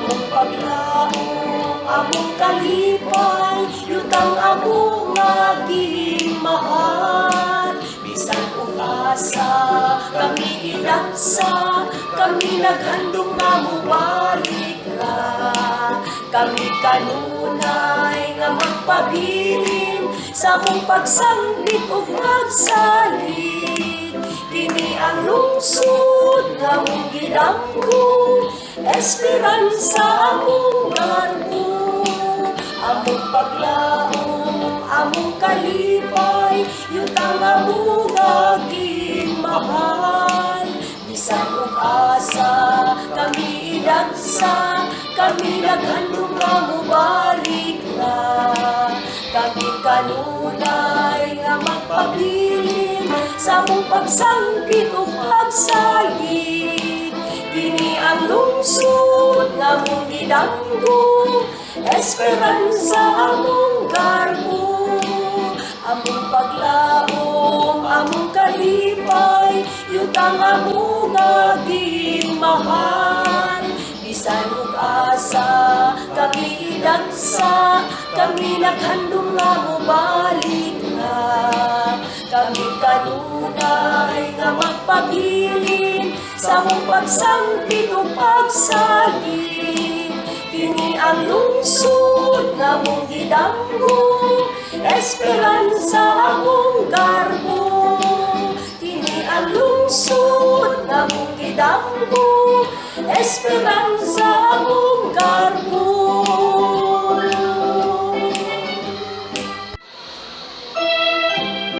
among paglaong, among kalipay, yutang among naging mahal. Bisan ug asa kami inagsa, kami naghandom nga mubalik ra. Kami kanunay nga magpabilin sa among pagsambit ug magsalig. Kini ang lungsod nga among gidanggo, esperansa among garbo. Among paglaom, among kalipay, yutang among naging mahal. Bisan ug asa kami idagsa, kami naghandom nga mubalik na. Kami kanunay nga magpabilin sa among pagsangkit ug pagsalig. Kini ang lungsod nga among gidanggo, esperansa among garbo. Among paglaom, among kalipay, yutang among naging mahal. Bisan ug asa kami idagsa, kami naghandom nga mubalik na. Kami kanunay nga magpabilin sa among pagsangkit ug pagsalig. Kini ang lungsod nga among gidanggo, esperansa among garbo. Kini ang lungsod nga among gidanggo, esperansa